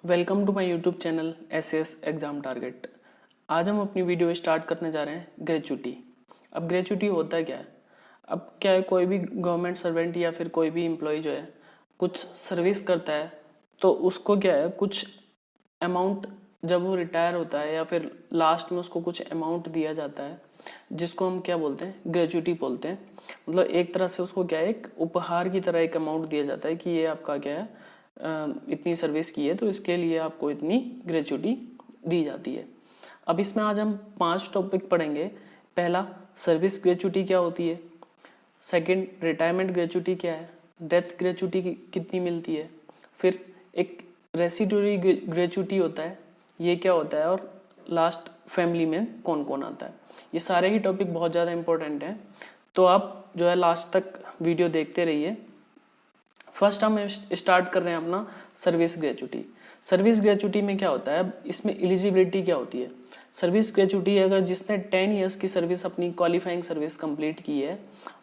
Welcome to my YouTube channel S exam target. आज हम अपनी वीडियो स्टार्ट करने जा रहे हैं ग्रेचुटी। अब ग्रेचुटी होता है क्या है? अब क्या है, कोई भी गवर्नमेंट सर्वेंट या फिर कोई भी एम्प्लॉय जो है कुछ सर्विस करता है तो उसको क्या है, कुछ अमाउंट जब वो रिटायर होता है या फिर लास्ट में उसको कुछ अमाउंट दिया जाता है जिसको हम क्या बोलते हैं, ग्रेचुटी बोलते हैं। मतलब एक तरह से उसको क्या है, एक उपहार की तरह एक अमाउंट दिया जाता है कि ये आपका क्या है, इतनी सर्विस की है तो इसके लिए आपको इतनी ग्रेचुटी दी जाती है। अब इसमें आज हम 5 टॉपिक पढ़ेंगे। पहला, सर्विस ग्रेचुटी क्या होती है। सेकंड, रिटायरमेंट ग्रेचुटी क्या है। डेथ ग्रेचुटी कितनी मिलती है। फिर एक रेसिड्यूरी ग्रेचुटी होता है, ये क्या होता है। और लास्ट, फैमिली में कौन कौन आता है। ये सारे ही टॉपिक बहुत ज़्यादा इंपॉर्टेंट हैं, तो आप जो है लास्ट तक वीडियो देखते रहिए। फर्स्ट हम स्टार्ट कर रहे हैं अपना सर्विस ग्रेचुटी। सर्विस ग्रेचुटी में क्या होता है, इसमें एलिजिबिलिटी क्या होती है। सर्विस ग्रेचुटी अगर जिसने 10 इयर्स की सर्विस, अपनी क्वालिफाइंग सर्विस कंप्लीट की है,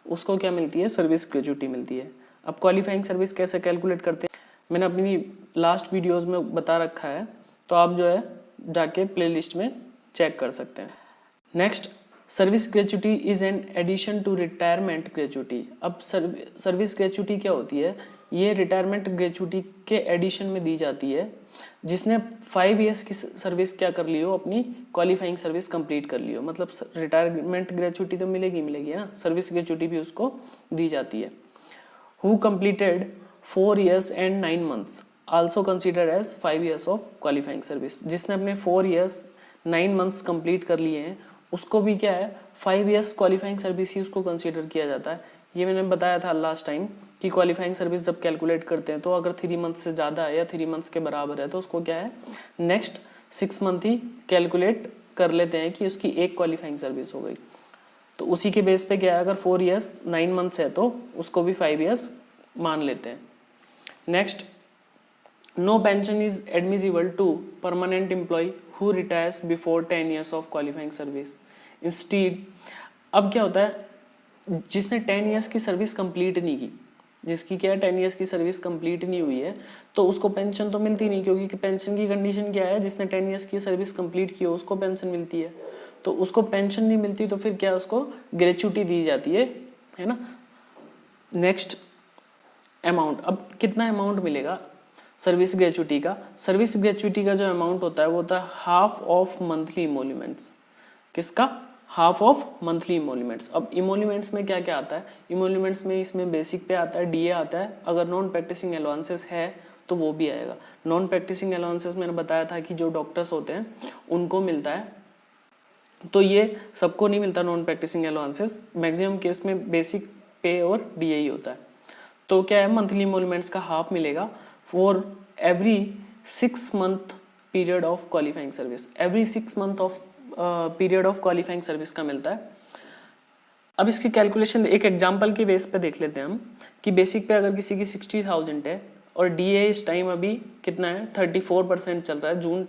उसको क्या मिलती है, सर्विस ग्रेचुटी मिलती है। अब क्वालिफाइंग सर्विस कैसे कैलकुलेट करते हैं, मैंने अपनी लास्ट वीडियोज़ में बता रखा है, तो आप जो है जाके प्लेलिस्ट में चेक कर सकते हैं। Next, service gratuity is an addition to retirement gratuity. अब सर्विस ग्रेचुटी क्या होती है, ये रिटायरमेंट ग्रेचुटी के एडिशन में दी जाती है जिसने 5 इयर्स की सर्विस क्या कर ली हो, अपनी क्वालिफाइंग सर्विस कंप्लीट कर ली हो। मतलब रिटायरमेंट ग्रेचुटी तो मिलेगी है ना, सर्विस ग्रेचुटी भी उसको दी जाती है। Who completed 4 years and 9 months also considered as 5 years of qualifying service। जिसने अपने 4 years 9 months कंप्लीट कर लिए हैं उसको भी क्या है, 5 years क्वालिफाइंग सर्विस ही उसको कंसीडर किया जाता है। ये मैंने बताया था लास्ट टाइम कि क्वालिफाइंग सर्विस जब कैलकुलेट करते हैं तो अगर 3 months से ज़्यादा है या 3 months के बराबर है तो उसको क्या है, नेक्स्ट 6 month ही कैलकुलेट कर लेते हैं कि उसकी एक क्वालिफाइंग सर्विस हो गई। तो उसी के बेस पे क्या है, अगर 4 years 9 months है तो उसको भी 5 years मान लेते हैं। Next, no pension is admissible to permanent employ who retires before 10 years of qualifying service. Instead, अब क्या होता है, जिसने 10 years की सर्विस कंप्लीट नहीं की, जिसकी क्या है 10 years की सर्विस कंप्लीट नहीं हुई है, तो उसको पेंशन तो मिलती नहीं, क्योंकि पेंशन की कंडीशन क्या है, जिसने 10 years की सर्विस कंप्लीट की हो उसको पेंशन मिलती है। तो उसको पेंशन नहीं मिलती तो फिर क्या, उसको ग्रेचुटी दी जाती है ना। Next, amount. अब कितना अमाउंट मिलेगा सर्विस ग्रेचुटी का। सर्विस ग्रेचुटी का जो अमाउंट होता है वो होता है हाफ ऑफ मंथली इमोल्यूमेंट्स। किसका, हाफ ऑफ मंथली इमोल्यूमेंट्स। अब इमोल्यूमेंट्स में क्या क्या आता है, इमोल्यूमेंट्स में इसमें बेसिक पे आता है, डीए आता है, अगर नॉन प्रैक्टिसिंग अलाउंसेस है तो वो भी आएगा। नॉन प्रैक्टिसिंग अलाउंसेस मैंने बताया था कि जो डॉक्टर्स होते हैं उनको मिलता है, तो ये सबको नहीं मिलता non practising allowances, maximum case में बेसिक पे और डीए ही होता है। तो क्या है, मंथली इमोल्यूमेंट्स का हाफ मिलेगा for every 6 month period of qualifying service. Every 6 month of period of qualifying service का मिलता है। अब इसकी कैलकुलेशन एक एग्जांपल के बेस पे देख लेते हैं हम कि बेसिक पे अगर किसी की 60,000 है और डीए इस टाइम अभी कितना है, 34% चल रहा है जून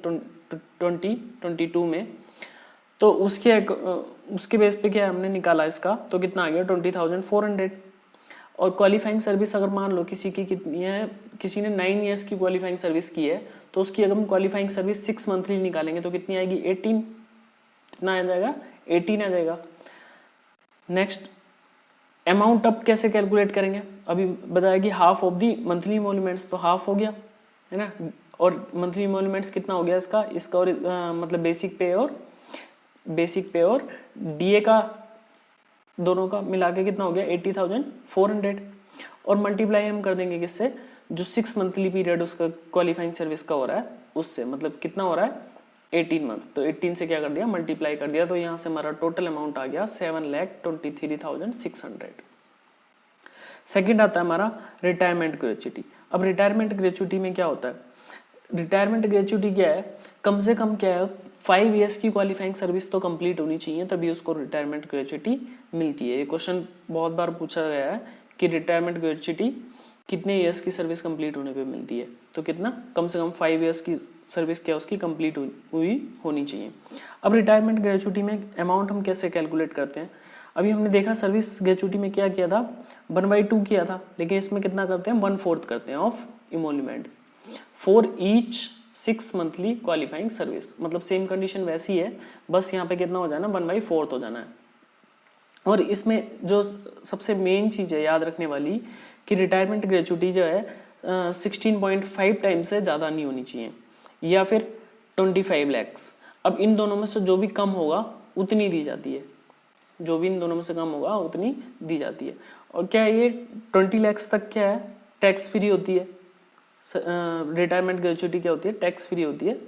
2022 में, तो उसके बेस पे क्या हमने निकाला इसका, तो कितना आ गया 20,400। और क्वालिफाइंग सर्विस अगर मान लो किसी की कितनी है, किसी ने 9 years की क्वालिफाइंग सर्विस की है, तो उसकी अगर हम क्वालिफाइंग सर्विस 6 मंथली निकालेंगे तो कितनी आएगी, 18। कितना आ जाएगा, 18 आ जाएगा। नेक्स्ट, अमाउंट अब कैसे कैलकुलेट करेंगे, अभी बताया कि half of the monthly emoluments, तो हाफ हो गया है ना। और मंथली इमोल्यूमेंट्स कितना हो गया इसका और मतलब बेसिक पे और डीए का दोनों का मिला के कितना हो गया, 80,400। और मल्टीप्लाई हम कर देंगे किससे, जो 6 मंथली पीरियड उसका क्वालिफाइंग सर्विस का हो रहा है उससे, मतलब कितना हो रहा है 18 मंथ, तो 18 से क्या कर दिया, मल्टीप्लाई कर दिया, तो यहाँ से हमारा टोटल अमाउंट आ गया 7,23,600। सेकेंड आता है हमारा रिटायरमेंट ग्रेचुटी। अब रिटायरमेंट ग्रेचुटी में क्या होता है, रिटायरमेंट ग्रेचुटी क्या है, कम से कम क्या है 5 years की क्वालिफाइंग सर्विस तो कंप्लीट होनी चाहिए तभी उसको रिटायरमेंट ग्रेचुटी मिलती है। ये क्वेश्चन बहुत बार पूछा गया है कि रिटायरमेंट ग्रेचुटी कितने ईयर्स की सर्विस कंप्लीट होने पे मिलती है, तो कितना, कम से कम 5 years की सर्विस क्या उसकी कंप्लीट हुई होनी चाहिए। अब रिटायरमेंट ग्रेचुटी में अमाउंट हम कैसे कैलकुलेट करते हैं, अभी हमने देखा सर्विस ग्रेचुटी में क्या किया था, 1/2 किया था, लेकिन इसमें कितना करते हैं, 1/4 करते हैं of emoluments for each 6 monthly qualifying service, मतलब सेम कंडीशन वैसी है, बस यहाँ पे कितना हो जाना, 1/4 हो जाना है। और इसमें जो सबसे मेन चीज़ है याद रखने वाली कि रिटायरमेंट ग्रेचुटी जो है 16.5 टाइम्स से ज़्यादा नहीं होनी चाहिए, या फिर 25 लैक्स। अब इन दोनों में से जो भी कम होगा उतनी दी जाती है, जो भी इन दोनों में से कम होगा उतनी दी जाती है। और क्या है ये 20 लैक्स तक क्या है, टैक्स फ्री होती है। रिटायरमेंट ग्रेचुटी क्या होती है, टैक्स फ्री होती है।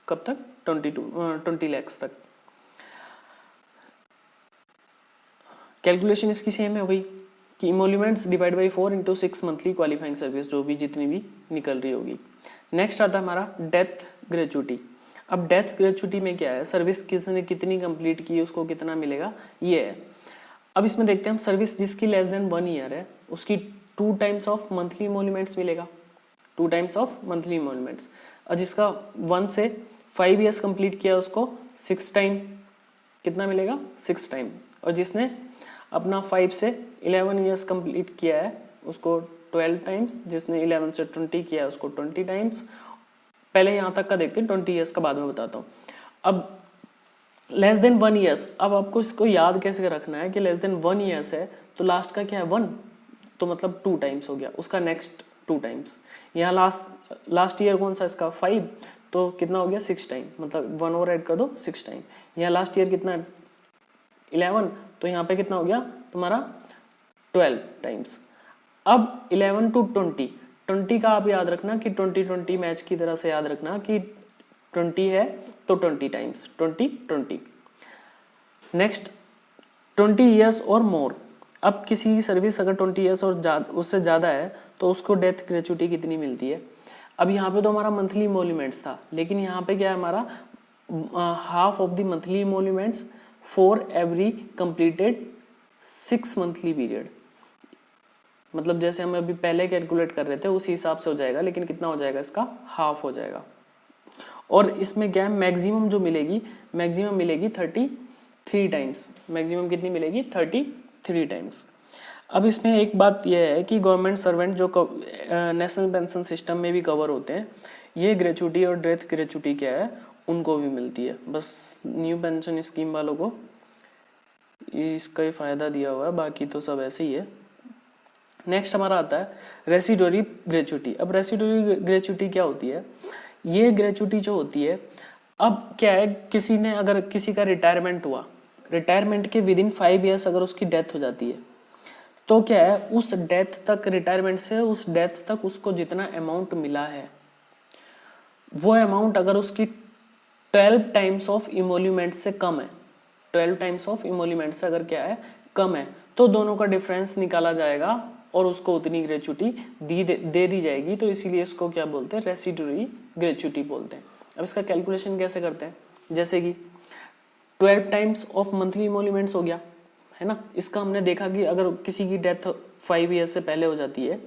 कब तक, 20 लैक्स तक। कैलकुलेशन इसकी सेम है वही कि emoluments divide by 4 into 6 monthly qualifying service, जो भी जितनी भी निकल रही होगी। नेक्स्ट आता है हमारा डेथ ग्रेचुटी। अब डेथ ग्रेचुटी में क्या है, सर्विस किसने कितनी कंप्लीट की उसको कितना मिलेगा, ये है। अब इसमें देखते हैं हम, सर्विस जिसकी लेस देन 1 ईयर है उसकी 2 टाइम्स ऑफ मंथली इमोल्यूमेंट्स मिलेगा, 2 टाइम्स ऑफ मंथली इमोल्यूमेंट्स। और जिसका 1 से 5 ईयर्स कंप्लीट किया उसको 6 टाइम कितना मिलेगा, 6 टाइम। और जिसने अपना 5 से 11 ईयर्स कंप्लीट किया है उसको 12 टाइम्स, जिसने 11 से 20 किया है उसको 20 टाइम्स। पहले यहाँ तक का देखते हैं, 20 ईयर्स का बाद में बताता हूँ। अब लेस देन 1 ईयर्स, अब आपको इसको याद कैसे रखना है कि लेस देन 1 ईयर्स है तो लास्ट का क्या है 1, तो मतलब 2 टाइम्स हो गया, उसका नेक्स्ट 2 टाइम्स। यहाँ लास्ट ईयर कौन सा इसका 5, तो कितना हो गया 6 टाइम, मतलब 1 और ऐड कर दो 6 टाइम। यहाँ लास्ट ईयर कितना 11, तो यहाँ पे कितना हो गया तुम्हारा 12 टाइम्स। अब 11 टू 20 का आप याद रखना कि 20 मैच की तरह से याद रखना कि 20 है तो 20 टाइम्स 20। नेक्स्ट 20 ईयर्स और मोर। अब किसी सर्विस अगर 20 ईयर्स और उससे ज़्यादा है तो उसको डेथ ग्रेचुटी कितनी मिलती है। अब यहाँ पे तो हमारा मंथली इमोल्यूमेंट्स था, लेकिन यहाँ पे क्या है हमारा half of the monthly emoluments for every completed 6 monthly period. मतलब जैसे हम अभी पहले कैलकुलेट कर रहे थे उसी हिसाब से हो जाएगा, लेकिन कितना हो जाएगा इसका, हाफ हो जाएगा। और इसमें क्या है, मैक्सिमम जो मिलेगी, मैक्सिमम मिलेगी 33 टाइम्स। मैक्सिमम कितनी मिलेगी, 33 टाइम्स। अब इसमें एक बात यह है कि गवर्नमेंट सर्वेंट जो नेशनल पेंशन सिस्टम में भी कवर होते हैं, ये ग्रेचुटी और डेथ ग्रेचुटी क्या है उनको भी मिलती है। बस न्यू पेंशन स्कीम वालों को इसका ही फायदा दिया हुआ है, बाकी तो सब ऐसे ही है। नेक्स्ट हमारा आता है रेसिडोरी ग्रेचुटी। अब रेसिडोरी ग्रेचुटी क्या होती है, ये ग्रेचुटी जो होती है, अब क्या है, किसी ने अगर किसी का रिटायरमेंट हुआ, रिटायरमेंट के विद इन 5 ईयर्स अगर उसकी डेथ हो जाती है तो क्या है, उस डेथ तक, रिटायरमेंट से उस डेथ तक उसको जितना अमाउंट मिला है वो अमाउंट अगर उसकी 12 टाइम्स ऑफ इमोल्यूमेंट से कम है, 12 टाइम्स ऑफ इमोल्यूमेंट से अगर क्या है कम है, तो दोनों का डिफरेंस निकाला जाएगा और उसको उतनी ग्रेचुटी दे दी जाएगी। तो इसीलिए इसको क्या बोलते हैं, रेसिडुअरी ग्रेचुटी बोलते हैं। अब इसका कैलकुलेशन कैसे करते हैं, जैसे कि 12 टाइम्स ऑफ मंथली इमोल्यूमेंट्स हो गया है ना। इसका हमने देखा कि अगर किसी की डेथ 5 ईयर्स से पहले हो जाती है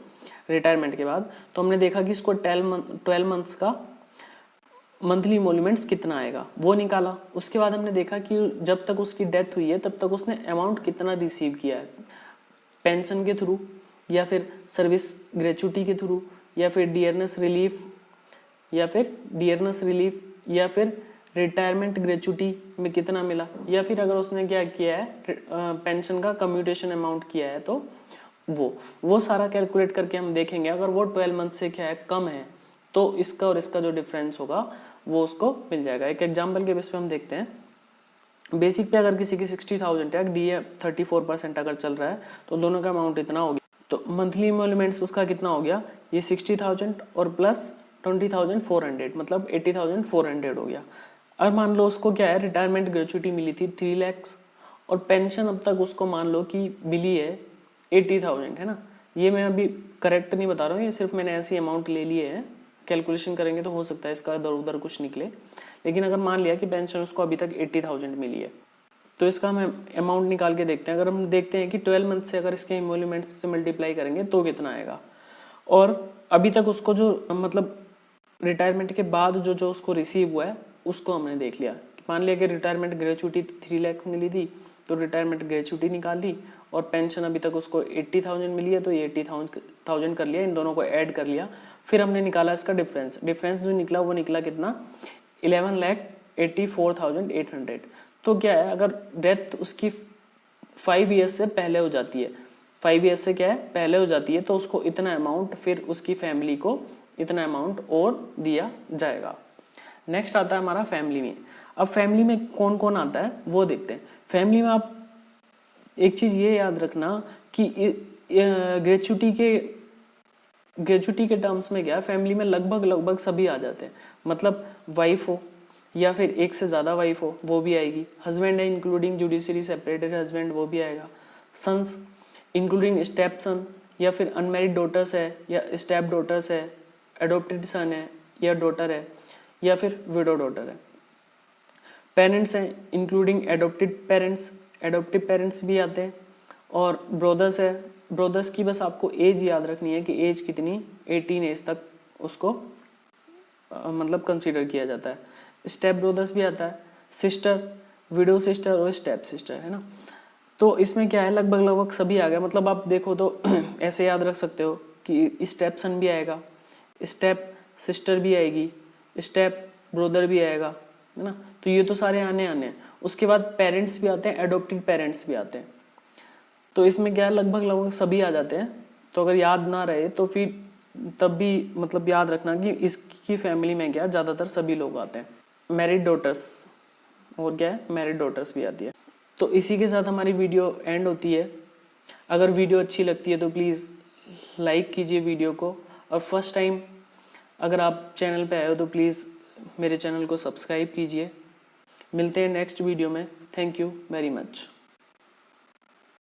रिटायरमेंट के बाद, तो हमने देखा कि इसको 12 मंथ्स का मंथली इमोल्यूमेंट्स कितना आएगा वो निकाला। उसके बाद हमने देखा कि जब तक उसकी डेथ हुई है तब तक उसने अमाउंट कितना रिसीव किया है, पेंशन के थ्रू या फिर सर्विस ग्रेचुटी के थ्रू या फिर डियरनेस रिलीफ या फिर रिटायरमेंट ग्रेचुटी में कितना मिला, या फिर अगर उसने क्या किया है पेंशन का कम्यूटेशन अमाउंट किया है तो वो सारा कैलकुलेट करके हम देखेंगे। अगर वो 12 मंथ से क्या है कम है तो इसका और इसका जो डिफरेंस होगा वो उसको मिल जाएगा। एक एग्जाम्पल के बेस पे हम देखते हैं। बेसिक पे अगर किसी की 60,000 है, डीए 34% अगर चल रहा है तो दोनों का अमाउंट इतना हो गया, तो मंथली इमोल्यूमेंट्स उसका कितना हो गया, ये 60,000 और प्लस 20,400 मतलब 80,400 हो गया। अब मान लो उसको क्या है रिटायरमेंट ग्रेचुटी मिली थी 3 लाख और पेंशन अब तक उसको मान लो कि मिली है 80,000 है ना। ये मैं अभी करेक्ट नहीं बता रहा हूँ, ये सिर्फ मैंने ऐसी अमाउंट ले लिए हैं, कैलकुलेशन करेंगे तो हो सकता है इसका इधर उधर कुछ निकले। लेकिन अगर मान लिया कि पेंशन उसको अभी तक 80,000 मिली है तो इसका हम अमाउंट निकाल के देखते हैं। अगर हम देखते हैं कि 12 मंथ से अगर इसके इमोल्यूमेंट्स से मल्टीप्लाई करेंगे तो कितना आएगा, और अभी तक उसको जो मतलब रिटायरमेंट के बाद जो उसको रिसीव हुआ है उसको हमने देख लिया। मान लिया कि रिटायरमेंट ग्रेचुटी 3 लाख मिली थी तो रिटायरमेंट ग्रेचुटी निकाल ली, और पेंशन अभी तक उसको 80,000 मिली है तो ये 1000 कर लिया, इन दोनों को ऐड कर लिया, फिर हमने निकाला इसका डिफरेंस। डिफरेंस जो निकला वो निकला कितना, 11,84,800। तो क्या है, अगर डेथ उसकी 5 ईयर्स से पहले हो जाती है, 5 ईयर्स से क्या है पहले हो जाती है, तो उसको इतना अमाउंट, फिर उसकी फैमिली को इतना अमाउंट और दिया जाएगा। नेक्स्ट आता है हमारा फैमिली में। अब फैमिली में कौन कौन आता है वो देखते हैं। फैमिली में आप एक चीज ये याद रखना कि ग्रेचुटी के टर्म्स में क्या है, फैमिली में लगभग सभी आ जाते हैं। मतलब वाइफ हो या फिर एक से ज्यादा वाइफ हो वो भी आएगी, हस्बैंड है इंक्लूडिंग जुडिशरी सेपरेटेड हस्बैंड वो भी आएगा, सन्स इंक्लूडिंग स्टेप सन या फिर अनमैरिड डॉटर्स है या स्टेप डॉटर्स है, एडोप्टेड सन है या डॉटर है या फिर विडो डॉटर है। पेरेंट्स हैं इंक्लूडिंग एडोप्टेड पेरेंट्स भी आते हैं। और ब्रोदर्स है, ब्रोदर्स की बस आपको एज याद रखनी है कि एज कितनी, 18 एज तक उसको मतलब कंसीडर किया जाता है। स्टेप ब्रोदर्स भी आता है, सिस्टर, विडो सिस्टर और स्टेप सिस्टर, है ना। तो इसमें क्या है, लगभग सभी आ गया। मतलब आप देखो तो ऐसे याद रख सकते हो कि स्टेप सन भी आएगा, स्टेप सिस्टर भी आएगी, स्टेप ब्रोदर भी आएगा, है ना। तो ये तो सारे आने हैं। उसके बाद पेरेंट्स भी आते हैं, एडोप्टेड पेरेंट्स भी आते हैं। तो इसमें क्या है, लगभग सभी आ जाते हैं। तो अगर याद ना रहे तो फिर तब भी मतलब याद रखना कि इसकी फैमिली में क्या ज़्यादातर सभी लोग आते हैं। मैरिड डॉटर्स, और क्या है, मैरिड डॉटर्स भी आती है। तो इसी के साथ हमारी वीडियो एंड होती है। अगर वीडियो अच्छी लगती है तो प्लीज़ लाइक कीजिए वीडियो को, और फर्स्ट टाइम अगर आप चैनल पे आए हो तो प्लीज़ मेरे चैनल को सब्सक्राइब कीजिए। मिलते हैं नेक्स्ट वीडियो में। Thank you very much.